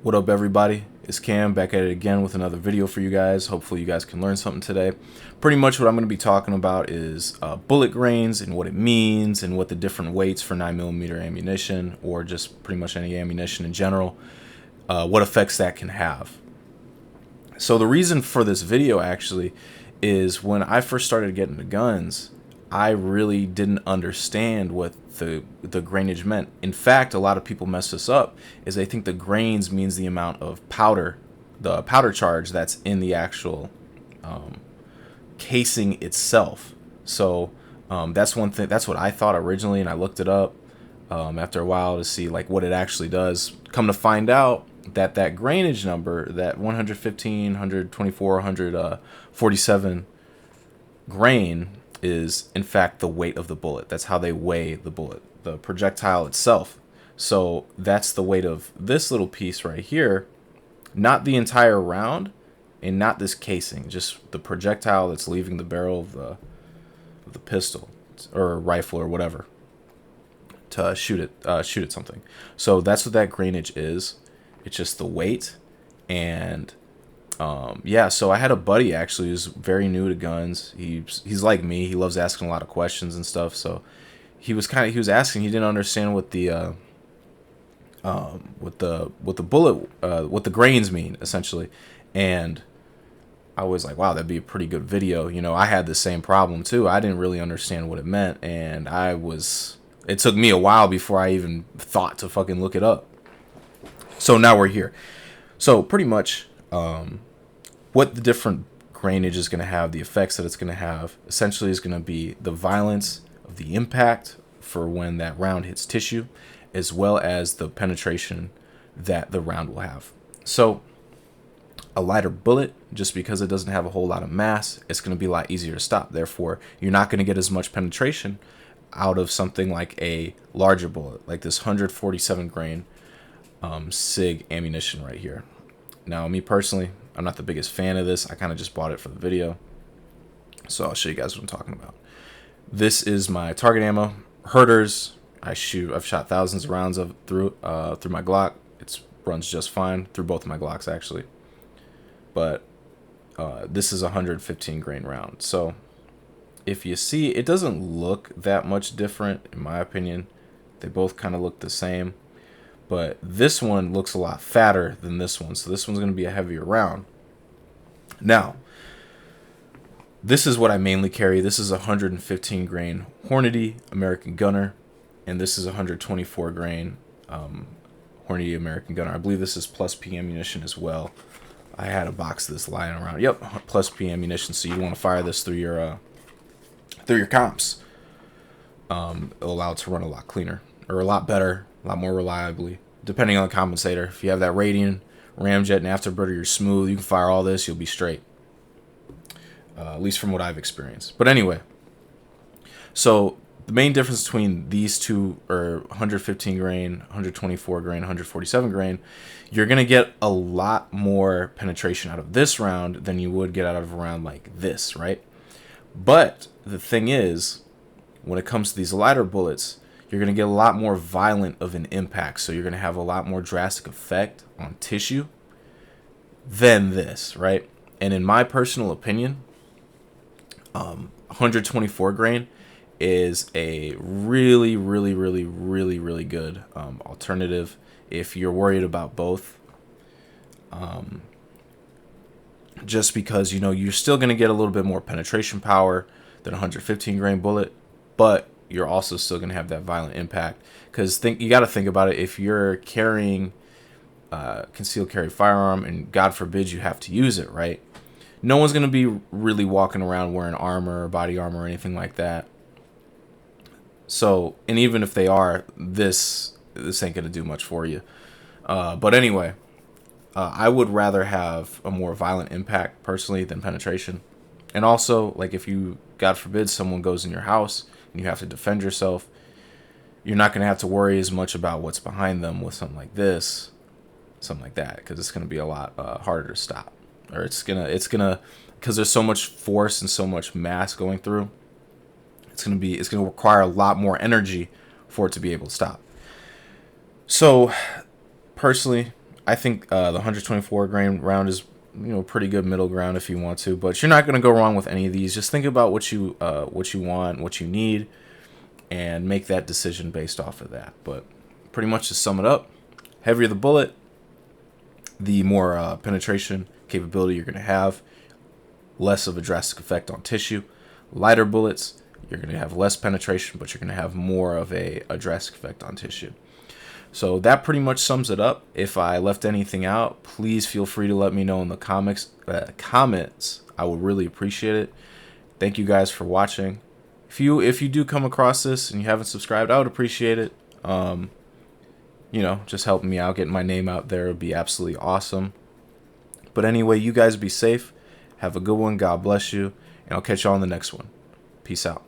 What up, everybody? It's Cam back at it again with another video for you guys. Hopefully you guys can learn something today. Pretty much what I'm going to be talking about is bullet grains and what it means and what the different weights for 9mm ammunition, or just pretty much any ammunition in general, what effects that can have. So the reason for this video actually is when I first started getting the guns, I really didn't understand what the grainage meant. In fact, a lot of people mess this up, is they think the grains means the amount of powder, the powder charge that's in the actual casing itself. So that's one thing. That's what I thought originally, and I looked it up after a while to see like what it actually does. Come to find out that that grainage number, that 115, 124, 147 grain, is in fact the weight of the bullet. That's how they weigh the bullet, the projectile itself. So that's the weight of this little piece right here, not the entire round and not this casing, just the projectile that's leaving the barrel of the pistol or rifle or whatever to shoot at something. So that's what that grainage is. It's just the weight. And yeah, so I had a buddy actually who's very new to guns. He's like me. He loves asking a lot of questions and stuff. So he was asking. He didn't understand what the bullet what the grains mean essentially. And I was like, wow, that'd be a pretty good video. You know, I had the same problem too. I didn't really understand what it meant, and it took me a while before I even thought to fucking look it up. So now we're here. So pretty much what the different grainage is going to have, the effects that it's going to have, essentially is going to be the violence of the impact for when that round hits tissue, as well as the penetration that the round will have. So a lighter bullet, just because it doesn't have a whole lot of mass, it's going to be a lot easier to stop. Therefore, you're not going to get as much penetration out of something like a larger bullet, like this 147 grain SIG ammunition right here. Now, me personally, I'm not the biggest fan of this. I kind of just bought it for the video. So I'll show you guys what I'm talking about. This is my target ammo, Herters. I've shot thousands of rounds through my Glock. It runs just fine through both of my Glocks actually. But this is a 115 grain round. So if you see, it doesn't look that much different in my opinion. They both kind of look the same. But this one looks a lot fatter than this one. So this one's going to be a heavier round. Now, this is what I mainly carry. This is a 115 grain Hornady American Gunner. And this is a 124 grain Hornady American Gunner. I believe this is Plus P ammunition as well. I had a box of this lying around. Yep, Plus P ammunition. So you want to fire this through your comps. It'll allow it to run a lot cleaner, or a lot better, a lot more reliably, depending on the compensator. If you have that Radian, Ramjet, and Afterburner, you're smooth. You can fire all this, you'll be straight. At least from what I've experienced. But anyway, so the main difference between these two are 115 grain, 124 grain, 147 grain. You're going to get a lot more penetration out of this round than you would get out of a round like this, right? But the thing is, when it comes to these lighter bullets, you're going to get a lot more violent of an impact. So you're going to have a lot more drastic effect on tissue than this, right? And in my personal opinion, 124 grain is a really, really, really, really, really good alternative if you're worried about both. Just because, you know, you're still going to get a little bit more penetration power than a 115 grain bullet, but you're also still going to have that violent impact. Because you got to think about it. If you're carrying concealed carry firearm, and God forbid you have to use it, right? No one's going to be really walking around wearing armor or body armor or anything like that. So, and even if they are, this ain't going to do much for you. But anyway, I would rather have a more violent impact personally than penetration. And also, like, if you, God forbid, someone goes in your house and you have to defend yourself, you're not going to have to worry as much about what's behind them with something like this, something like that, because it's going to be a lot harder to stop. Or it's gonna, because there's so much force and so much mass going through, it's gonna require a lot more energy for it to be able to stop. So personally, I think the 124 grain round is, pretty good middle ground if you want to, but you're not going to go wrong with any of these. Just think about what you want, what you need, and make that decision based off of that. But pretty much to sum it up, heavier the bullet, the more penetration capability you're going to have, less of a drastic effect on tissue. Lighter bullets, you're going to have less penetration, but you're going to have more of a drastic effect on tissue. So that pretty much sums it up. If I left anything out, please feel free to let me know in the comments. I would really appreciate it. Thank you guys for watching. If you do come across this and you haven't subscribed, I would appreciate it. Just helping me out, getting my name out there would be absolutely awesome. But anyway, you guys be safe. Have a good one. God bless you. And I'll catch you on the next one. Peace out.